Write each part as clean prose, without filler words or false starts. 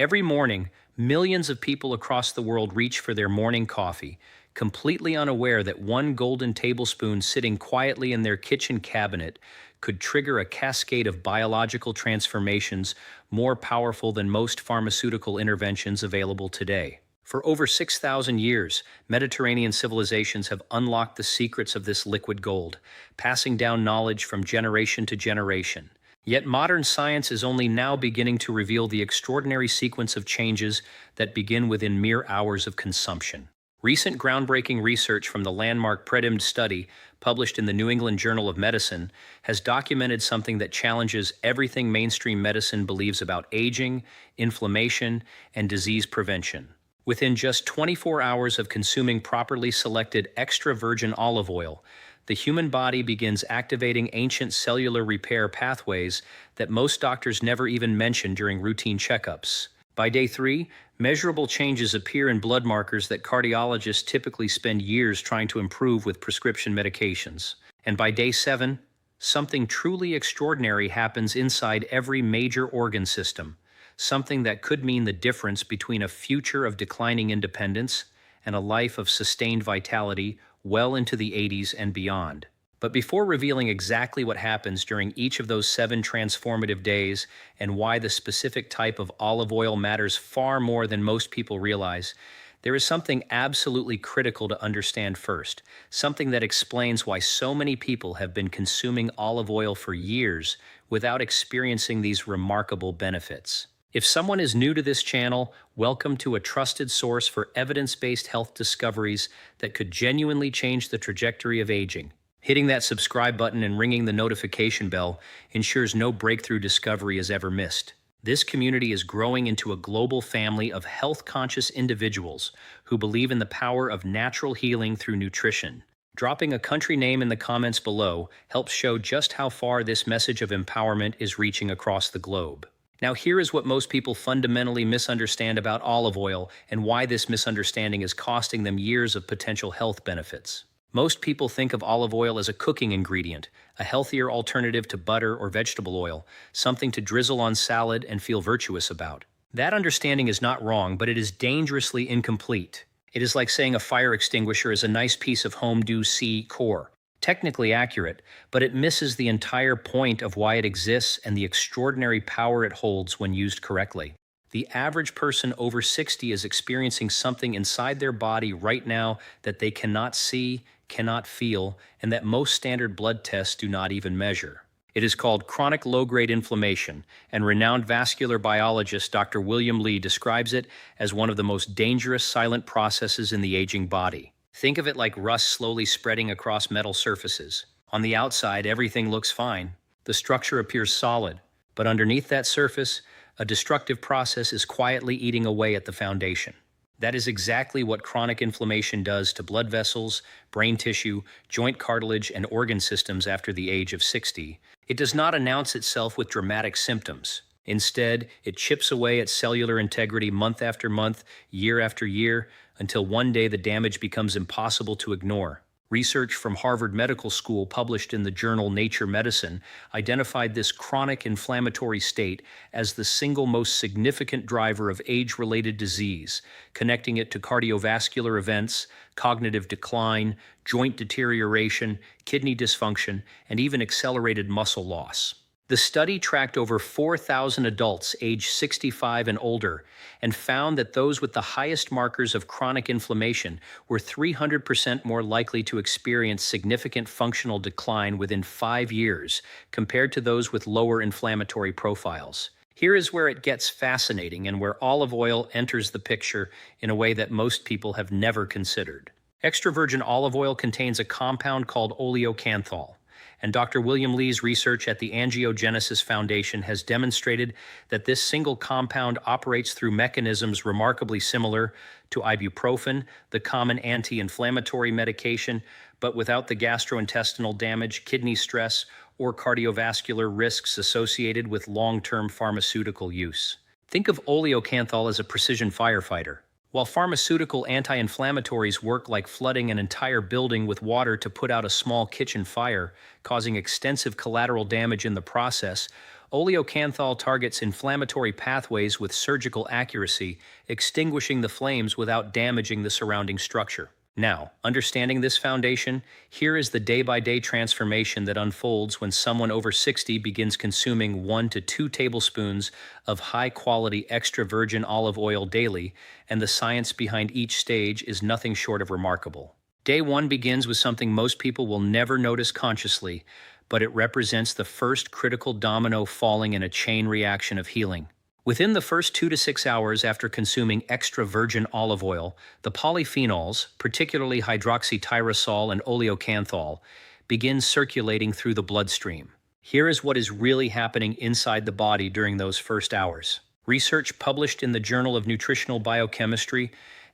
Every morning, millions of people across the world reach for their morning coffee, completely unaware that one golden tablespoon sitting quietly in their kitchen cabinet could trigger a cascade of biological transformations more powerful than most pharmaceutical interventions available today. For over 6,000 years, Mediterranean civilizations have unlocked the secrets of this liquid gold, passing down knowledge from generation to generation. Yet modern science is only now beginning to reveal the extraordinary sequence of changes that begin within mere hours of consumption. Recent groundbreaking research from the landmark PREDIMED Study, published in the New England Journal of Medicine, has documented something that challenges everything mainstream medicine believes about aging, inflammation, and disease prevention. Within just 24 hours of consuming properly selected extra virgin olive oil, the human body begins activating ancient cellular repair pathways that most doctors never even mention during routine checkups. By day 3, measurable changes appear in blood markers that cardiologists typically spend years trying to improve with prescription medications. And by day 7, something truly extraordinary happens inside every major organ system, something that could mean the difference between a future of declining independence and a life of sustained vitality well into the 80s and beyond. But before revealing exactly what happens during each of those 7 transformative days and why the specific type of olive oil matters far more than most people realize, there is something absolutely critical to understand first, something that explains why so many people have been consuming olive oil for years without experiencing these remarkable benefits. If someone is new to this channel, welcome to a trusted source for evidence-based health discoveries that could genuinely change the trajectory of aging. Hitting that subscribe button and ringing the notification bell ensures no breakthrough discovery is ever missed. This community is growing into a global family of health-conscious individuals who believe in the power of natural healing through nutrition. Dropping a country name in the comments below helps show just how far this message of empowerment is reaching across the globe. Now, here is what most people fundamentally misunderstand about olive oil and why this misunderstanding is costing them years of potential health benefits. Most people think of olive oil as a cooking ingredient, a healthier alternative to butter or vegetable oil, something to drizzle on salad and feel virtuous about. That understanding is not wrong, but it is dangerously incomplete. It is like saying a fire extinguisher is a nice piece of home decor. Technically accurate, but it misses the entire point of why it exists and the extraordinary power it holds when used correctly. The average person over 60 is experiencing something inside their body right now that they cannot see, cannot feel, and that most standard blood tests do not even measure. It is called chronic low-grade inflammation, and renowned vascular biologist Dr. William Li describes it as one of the most dangerous silent processes in the aging body. Think of it like rust slowly spreading across metal surfaces. On the outside, everything looks fine. The structure appears solid, but underneath that surface, a destructive process is quietly eating away at the foundation. That is exactly what chronic inflammation does to blood vessels, brain tissue, joint cartilage, and organ systems after the age of 60. It does not announce itself with dramatic symptoms. Instead, it chips away at cellular integrity month after month, year after year, until one day the damage becomes impossible to ignore. Research from Harvard Medical School published in the journal Nature Medicine identified this chronic inflammatory state as the single most significant driver of age-related disease, connecting it to cardiovascular events, cognitive decline, joint deterioration, kidney dysfunction, and even accelerated muscle loss. The study tracked over 4,000 adults aged 65 and older and found that those with the highest markers of chronic inflammation were 300% more likely to experience significant functional decline within 5 years compared to those with lower inflammatory profiles. Here is where it gets fascinating and where olive oil enters the picture in a way that most people have never considered. Extra virgin olive oil contains a compound called oleocanthal, and Dr. William Li's research at the Angiogenesis Foundation has demonstrated that this single compound operates through mechanisms remarkably similar to ibuprofen, the common anti-inflammatory medication, but without the gastrointestinal damage, kidney stress, or cardiovascular risks associated with long-term pharmaceutical use. Think of oleocanthal as a precision firefighter. While pharmaceutical anti-inflammatories work like flooding an entire building with water to put out a small kitchen fire, causing extensive collateral damage in the process, Oleocanthal targets inflammatory pathways with surgical accuracy, extinguishing the flames without damaging the surrounding structure. Now, understanding this foundation, here is the day-by-day transformation that unfolds when someone over 60 begins consuming 1 to 2 tablespoons of high-quality extra virgin olive oil daily, and the science behind each stage is nothing short of remarkable. Day 1 begins with something most people will never notice consciously, but it represents the first critical domino falling in a chain reaction of healing. Within the first 2 to 6 hours after consuming extra virgin olive oil, the polyphenols, particularly hydroxytyrosol and oleocanthal, begin circulating through the bloodstream. Here is what is really happening inside the body during those first hours. Research published in the Journal of Nutritional Biochemistry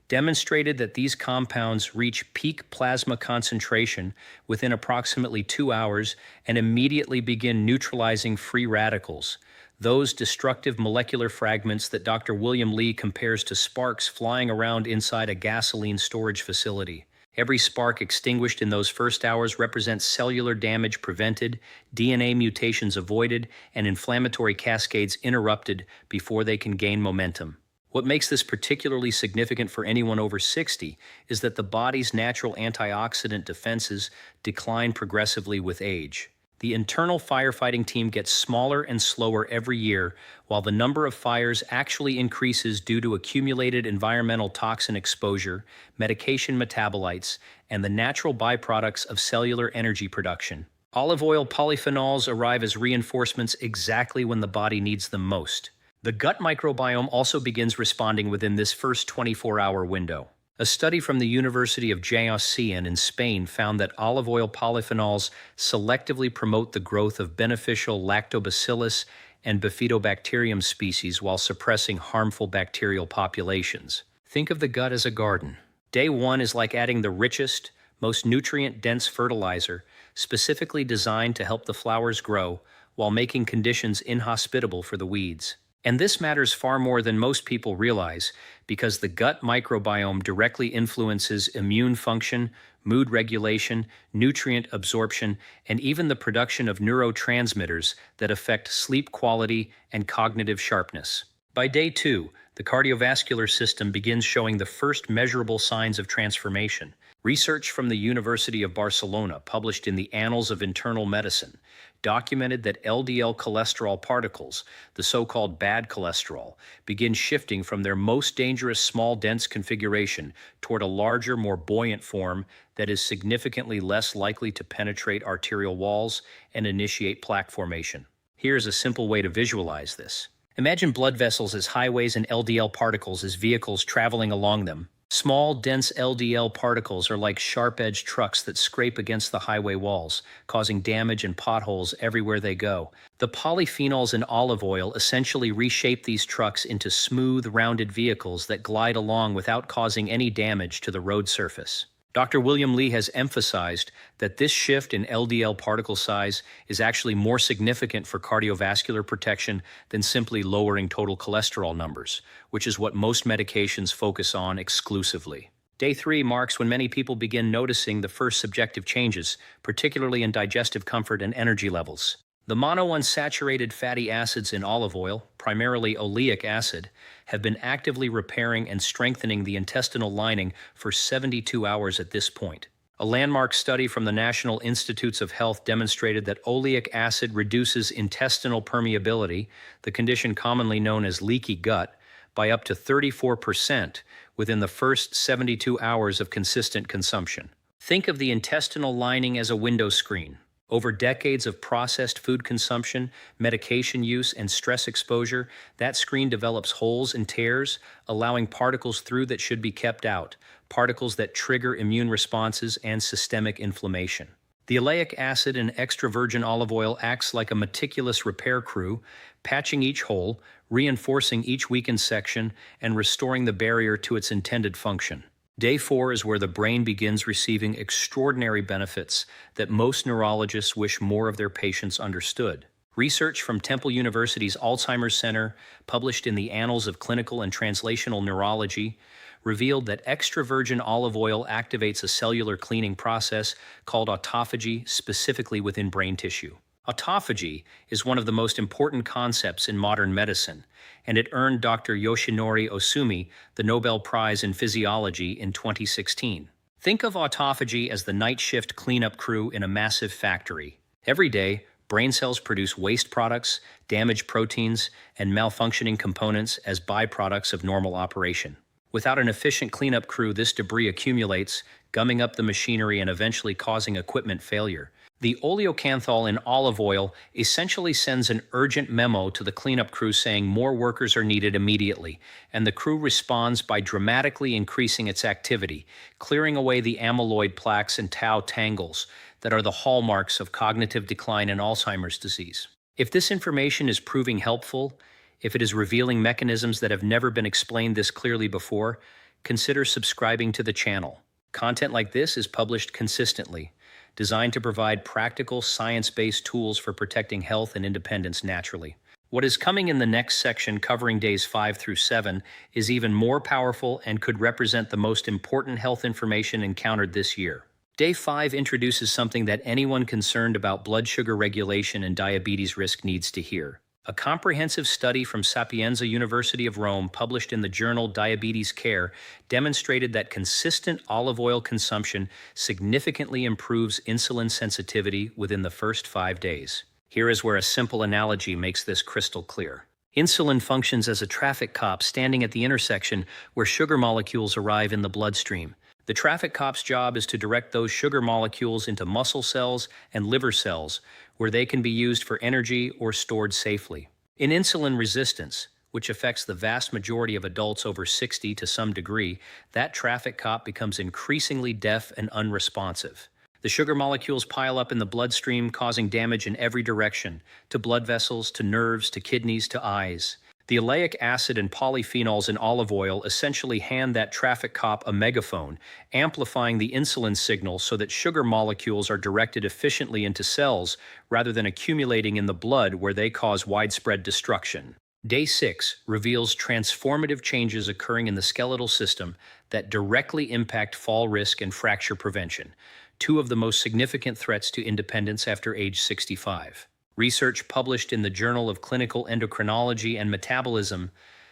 demonstrated that these compounds reach peak plasma concentration within approximately 2 hours and immediately begin neutralizing free radicals, those destructive molecular fragments that Dr. William Lee compares to sparks flying around inside a gasoline storage facility. Every spark extinguished in those first hours represents cellular damage prevented, DNA mutations avoided, and inflammatory cascades interrupted before they can gain momentum. What makes this particularly significant for anyone over 60 is that the body's natural antioxidant defenses decline progressively with age. The internal firefighting team gets smaller and slower every year, while the number of fires actually increases due to accumulated environmental toxin exposure, medication metabolites, and the natural byproducts of cellular energy production. Olive oil polyphenols arrive as reinforcements exactly when the body needs them most. The gut microbiome also begins responding within this first 24-hour window. A study from the University of Jaén in Spain found that olive oil polyphenols selectively promote the growth of beneficial lactobacillus and bifidobacterium species while suppressing harmful bacterial populations. Think of the gut as a garden. Day 1 is like adding the richest, most nutrient-dense fertilizer, specifically designed to help the flowers grow while making conditions inhospitable for the weeds. And this matters far more than most people realize, because the gut microbiome directly influences immune function, mood regulation, nutrient absorption, and even the production of neurotransmitters that affect sleep quality and cognitive sharpness. By day 2, the cardiovascular system begins showing the first measurable signs of transformation. Research from the University of Barcelona, published in the Annals of Internal Medicine, documented that LDL cholesterol particles, the so-called bad cholesterol, begin shifting from their most dangerous small dense configuration toward a larger, more buoyant form that is significantly less likely to penetrate arterial walls and initiate plaque formation. Here's a simple way to visualize this. Imagine blood vessels as highways and LDL particles as vehicles traveling along them. Small, dense LDL particles are like sharp-edged trucks that scrape against the highway walls, causing damage and potholes everywhere they go. The polyphenols in olive oil essentially reshape these trucks into smooth, rounded vehicles that glide along without causing any damage to the road surface. Dr. William Lee has emphasized that this shift in LDL particle size is actually more significant for cardiovascular protection than simply lowering total cholesterol numbers, which is what most medications focus on exclusively. Day 3 marks when many people begin noticing the first subjective changes, particularly in digestive comfort and energy levels. The monounsaturated fatty acids in olive oil, primarily oleic acid, have been actively repairing and strengthening the intestinal lining for 72 hours at this point. A landmark study from the National Institutes of Health demonstrated that oleic acid reduces intestinal permeability, the condition commonly known as leaky gut, by up to 34% within the first 72 hours of consistent consumption. Think of the intestinal lining as a window screen. Over decades of processed food consumption, medication use, and stress exposure, that screen develops holes and tears, allowing particles through that should be kept out, particles that trigger immune responses and systemic inflammation. The oleic acid in extra virgin olive oil acts like a meticulous repair crew, patching each hole, reinforcing each weakened section, and restoring the barrier to its intended function. Day 4 is where the brain begins receiving extraordinary benefits that most neurologists wish more of their patients understood. Research from Temple University's Alzheimer's Center, published in the Annals of Clinical and Translational Neurology, revealed that extra virgin olive oil activates a cellular cleaning process called autophagy specifically within brain tissue. Autophagy is one of the most important concepts in modern medicine, and it earned Dr. Yoshinori Osumi the Nobel Prize in Physiology in 2016. Think of autophagy as the night shift cleanup crew in a massive factory. Every day, brain cells produce waste products, damaged proteins, and malfunctioning components as byproducts of normal operation. Without an efficient cleanup crew, this debris accumulates, gumming up the machinery and eventually causing equipment failure. The oleocanthal in olive oil essentially sends an urgent memo to the cleanup crew saying more workers are needed immediately, and the crew responds by dramatically increasing its activity, clearing away the amyloid plaques and tau tangles that are the hallmarks of cognitive decline and Alzheimer's disease. If this information is proving helpful, if it is revealing mechanisms that have never been explained this clearly before, consider subscribing to the channel. Content like this is published consistently, designed to provide practical, science-based tools for protecting health and independence naturally. What is coming in the next section, covering days 5 through 7, is even more powerful and could represent the most important health information encountered this year. Day 5 introduces something that anyone concerned about blood sugar regulation and diabetes risk needs to hear. A comprehensive study from Sapienza University of Rome, published in the journal Diabetes Care, demonstrated that consistent olive oil consumption significantly improves insulin sensitivity within the first 5 days. Here is where a simple analogy makes this crystal clear. Insulin functions as a traffic cop standing at the intersection where sugar molecules arrive in the bloodstream. The traffic cop's job is to direct those sugar molecules into muscle cells and liver cells, where they can be used for energy or stored safely. In insulin resistance, which affects the vast majority of adults over 60 to some degree, that traffic cop becomes increasingly deaf and unresponsive. The sugar molecules pile up in the bloodstream, causing damage in every direction, to blood vessels, to nerves, to kidneys, to eyes. The oleic acid and polyphenols in olive oil essentially hand that traffic cop a megaphone, amplifying the insulin signal so that sugar molecules are directed efficiently into cells rather than accumulating in the blood where they cause widespread destruction. Day 6 reveals transformative changes occurring in the skeletal system that directly impact fall risk and fracture prevention, two of the most significant threats to independence after age 65. Research published in the Journal of Clinical Endocrinology and Metabolism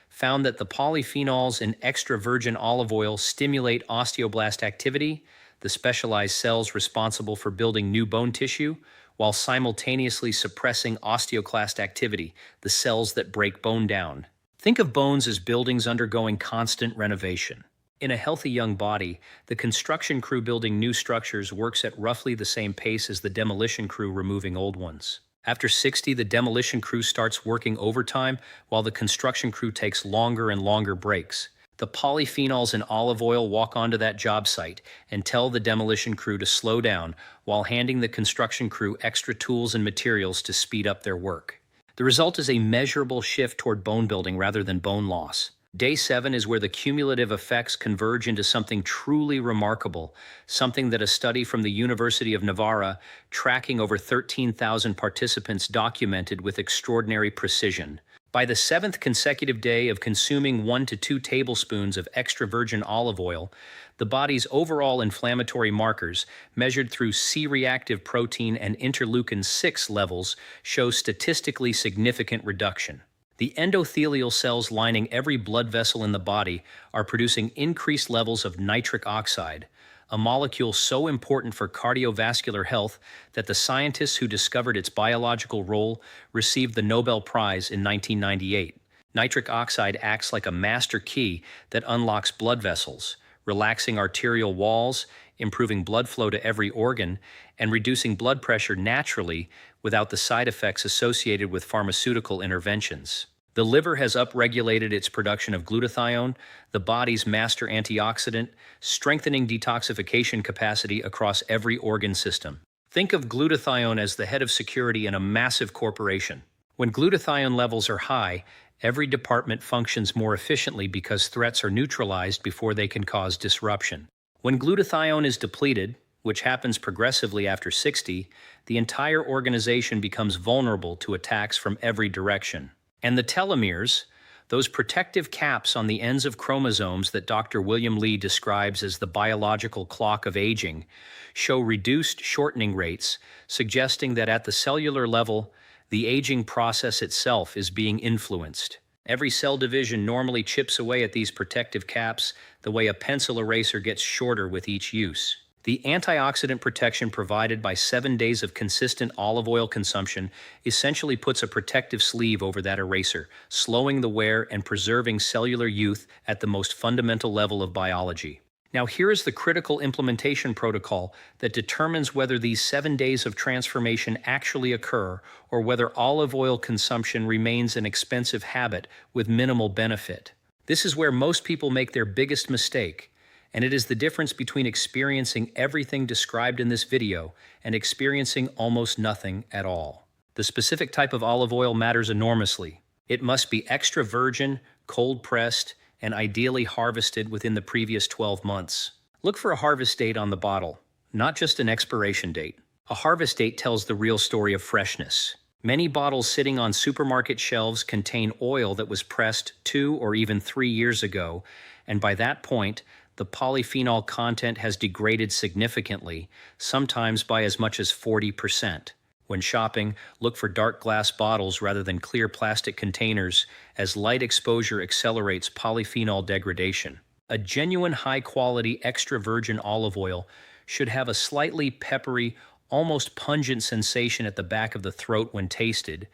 found that the polyphenols in extra virgin olive oil stimulate osteoblast activity, the specialized cells responsible for building new bone tissue, while simultaneously suppressing osteoclast activity, the cells that break bone down. Think of bones as buildings undergoing constant renovation. In a healthy young body, the construction crew building new structures works at roughly the same pace as the demolition crew removing old ones. After 60, the demolition crew starts working overtime, while the construction crew takes longer and longer breaks. The polyphenols in olive oil walk onto that job site and tell the demolition crew to slow down, while handing the construction crew extra tools and materials to speed up their work. The result is a measurable shift toward bone building rather than bone loss. Day 7 is where the cumulative effects converge into something truly remarkable, something that a study from the University of Navarra, tracking over 13,000 participants, documented with extraordinary precision. By the 7th consecutive day of consuming 1 to 2 tablespoons of extra virgin olive oil, the body's overall inflammatory markers, measured through C-reactive protein and interleukin-6 levels, show statistically significant reduction. The endothelial cells lining every blood vessel in the body are producing increased levels of nitric oxide, a molecule so important for cardiovascular health that the scientists who discovered its biological role received the Nobel Prize in 1998. Nitric oxide acts like a master key that unlocks blood vessels, relaxing arterial walls, improving blood flow to every organ, and reducing blood pressure naturally without the side effects associated with pharmaceutical interventions. The liver has upregulated its production of glutathione, the body's master antioxidant, strengthening detoxification capacity across every organ system. Think of glutathione as the head of security in a massive corporation. When glutathione levels are high, every department functions more efficiently because threats are neutralized before they can cause disruption. When glutathione is depleted, which happens progressively after 60, the entire organization becomes vulnerable to attacks from every direction. And the telomeres, Those protective caps on the ends of chromosomes that Dr. William Lee describes as the biological clock of aging show reduced shortening rates, suggesting that at the cellular level, the aging process itself is being influenced. Every cell division normally chips away at these protective caps the way a pencil eraser gets shorter with each use. The antioxidant protection provided by 7 days of consistent olive oil consumption essentially puts a protective sleeve over that eraser, slowing the wear and preserving cellular youth at the most fundamental level of biology. Now, here is the critical implementation protocol that determines whether these 7 days of transformation actually occur or whether olive oil consumption remains an expensive habit with minimal benefit. This is where most people make their biggest mistake, and it is the difference between experiencing everything described in this video and experiencing almost nothing at all. The specific type of olive oil matters enormously. It must be extra virgin, cold-pressed, and ideally harvested within the previous 12 months. Look for a harvest date on the bottle, not just an expiration date. A harvest date tells the real story of freshness. Many bottles sitting on supermarket shelves contain oil that was pressed 2 or even 3 years ago, and by that point, the polyphenol content has degraded significantly, sometimes by as much as 40%. When shopping, look for dark glass bottles rather than clear plastic containers, as light exposure accelerates polyphenol degradation. A genuine high-quality extra virgin olive oil should have a slightly peppery, almost pungent sensation at the back of the throat when tasted.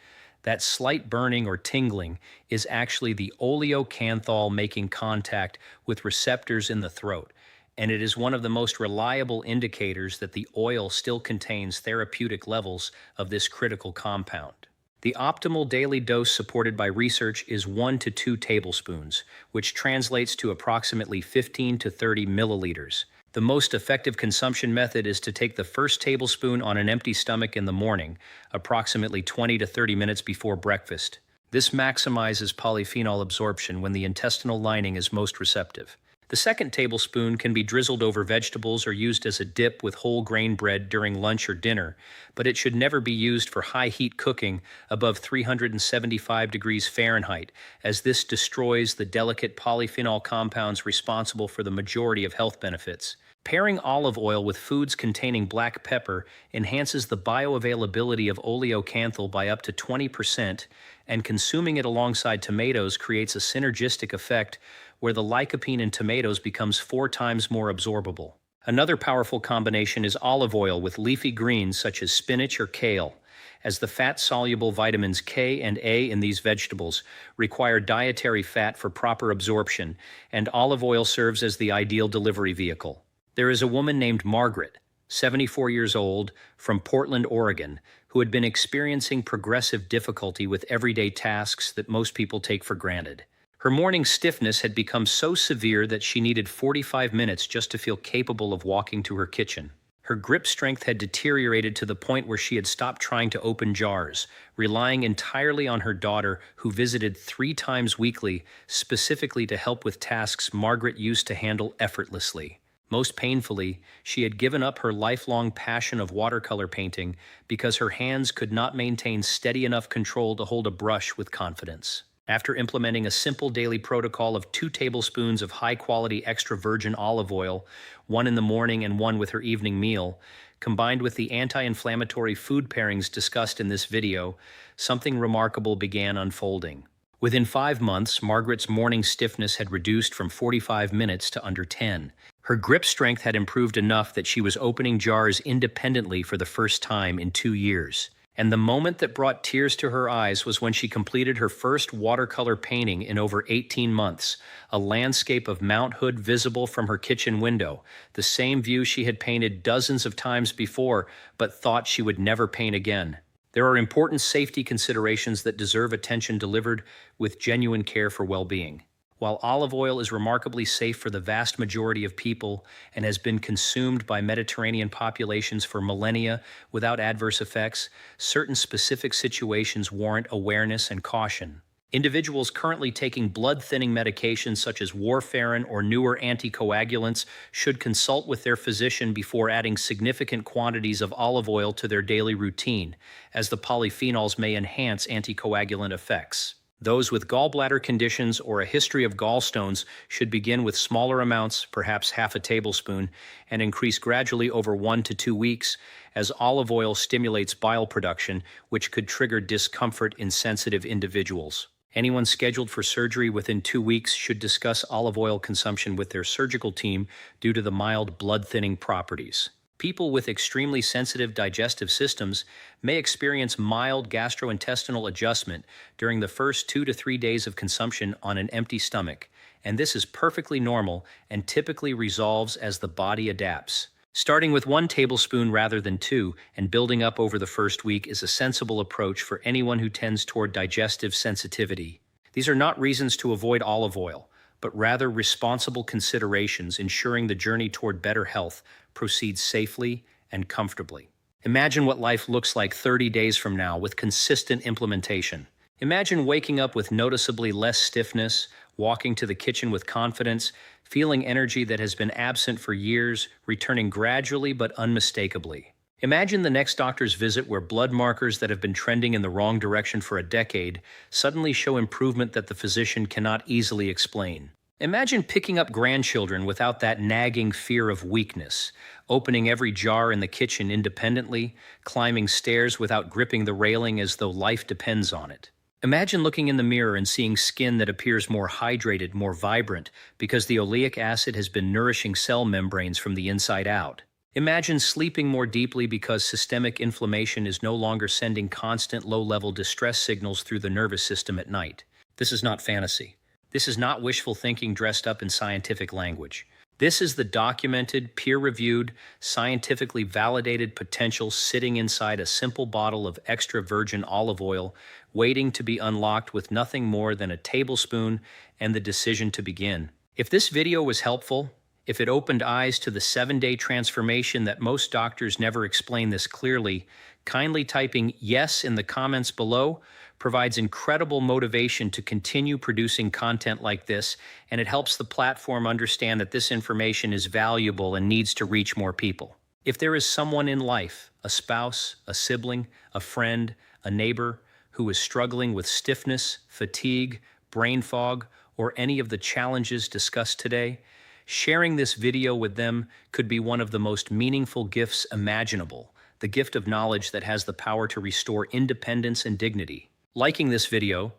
That slight burning or tingling is actually the oleocanthal making contact with receptors in the throat, and it is one of the most reliable indicators that the oil still contains therapeutic levels of this critical compound. The optimal daily dose supported by research is 1 to 2 tablespoons, which translates to approximately 15 to 30 milliliters. The most effective consumption method is to take the first tablespoon on an empty stomach in the morning, approximately 20 to 30 minutes before breakfast. This maximizes polyphenol absorption when the intestinal lining is most receptive. The second tablespoon can be drizzled over vegetables or used as a dip with whole grain bread during lunch or dinner, but it should never be used for high heat cooking above 375 degrees Fahrenheit, as this destroys the delicate polyphenol compounds responsible for the majority of health benefits. Pairing olive oil with foods containing black pepper enhances the bioavailability of oleocanthal by up to 20%, and consuming it alongside tomatoes creates a synergistic effect where the lycopene in tomatoes becomes 4 times more absorbable. Another powerful combination is olive oil with leafy greens such as spinach or kale, as the fat-soluble vitamins K and A in these vegetables require dietary fat for proper absorption, and olive oil serves as the ideal delivery vehicle. There is a woman named Margaret, 74 years old, from Portland, Oregon, who had been experiencing progressive difficulty with everyday tasks that most people take for granted. Her morning stiffness had become so severe that she needed 45 minutes just to feel capable of walking to her kitchen. Her grip strength had deteriorated to the point where she had stopped trying to open jars, relying entirely on her daughter, who visited 3 times weekly, specifically to help with tasks Margaret used to handle effortlessly. Most painfully, she had given up her lifelong passion of watercolor painting because her hands could not maintain steady enough control to hold a brush with confidence. After implementing a simple daily protocol of 2 tablespoons of high-quality extra virgin olive oil, 1 in the morning and 1 with her evening meal, combined with the anti-inflammatory food pairings discussed in this video, something remarkable began unfolding. Within 5 months, Margaret's morning stiffness had reduced from 45 minutes to under 10. Her grip strength had improved enough that she was opening jars independently for the first time in 2 years. And the moment that brought tears to her eyes was when she completed her first watercolor painting in over 18 months, a landscape of Mount Hood visible from her kitchen window, the same view she had painted dozens of times before, but thought she would never paint again. There are important safety considerations that deserve attention delivered with genuine care for well-being. While olive oil is remarkably safe for the vast majority of people and has been consumed by Mediterranean populations for millennia without adverse effects, certain specific situations warrant awareness and caution. Individuals currently taking blood-thinning medications such as warfarin or newer anticoagulants should consult with their physician before adding significant quantities of olive oil to their daily routine, as the polyphenols may enhance anticoagulant effects. Those with gallbladder conditions or a history of gallstones should begin with smaller amounts, perhaps half a tablespoon, and increase gradually over 1 to 2 weeks, as olive oil stimulates bile production, which could trigger discomfort in sensitive individuals. Anyone scheduled for surgery within 2 weeks should discuss olive oil consumption with their surgical team due to the mild blood-thinning properties. People with extremely sensitive digestive systems may experience mild gastrointestinal adjustment during the first 2 to 3 days of consumption on an empty stomach, and this is perfectly normal and typically resolves as the body adapts. Starting with 1 tablespoon rather than 2 and building up over the first week is a sensible approach for anyone who tends toward digestive sensitivity. These are not reasons to avoid olive oil, but rather responsible considerations ensuring the journey toward better health proceeds safely and comfortably. Imagine what life looks like 30 days from now with consistent implementation. Imagine waking up with noticeably less stiffness, walking to the kitchen with confidence, feeling energy that has been absent for years, returning gradually but unmistakably. Imagine the next doctor's visit where blood markers that have been trending in the wrong direction for a decade suddenly show improvement that the physician cannot easily explain. Imagine picking up grandchildren without that nagging fear of weakness, opening every jar in the kitchen independently, climbing stairs without gripping the railing as though life depends on it. Imagine looking in the mirror and seeing skin that appears more hydrated, more vibrant, because the oleic acid has been nourishing cell membranes from the inside out. Imagine sleeping more deeply because systemic inflammation is no longer sending constant low-level distress signals through the nervous system at night. This is not fantasy. This is not wishful thinking dressed up in scientific language. This is the documented, peer-reviewed, scientifically validated potential sitting inside a simple bottle of extra virgin olive oil, waiting to be unlocked with nothing more than a tablespoon and the decision to begin. If this video was helpful, if it opened eyes to the 7-day transformation that most doctors never explain this clearly, kindly typing yes in the comments below provides incredible motivation to continue producing content like this, and it helps the platform understand that this information is valuable and needs to reach more people. If there is someone in life, a spouse, a sibling, a friend, a neighbor, who is struggling with stiffness, fatigue, brain fog, or any of the challenges discussed today, sharing this video with them could be one of the most meaningful gifts imaginable, the gift of knowledge that has the power to restore independence and dignity. Liking this video,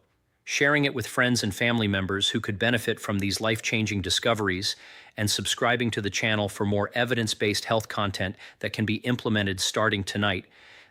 sharing it with friends and family members who could benefit from these life-changing discoveries, and subscribing to the channel for more evidence-based health content that can be implemented starting tonight.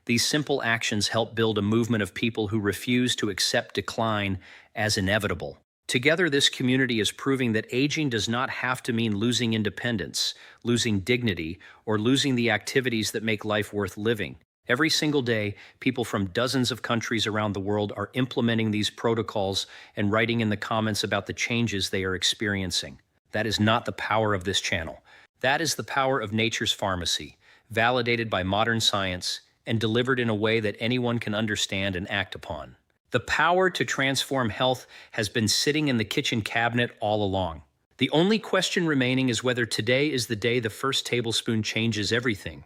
These simple actions help build a movement of people who refuse to accept decline as inevitable. Together, this community is proving that aging does not have to mean losing independence, losing dignity, or losing the activities that make life worth living. Every single day, people from dozens of countries around the world are implementing these protocols and writing in the comments about the changes they are experiencing. That is not the power of this channel. That is the power of nature's pharmacy, validated by modern science and delivered in a way that anyone can understand and act upon. The power to transform health has been sitting in the kitchen cabinet all along. The only question remaining is whether today is the day the first tablespoon changes everything.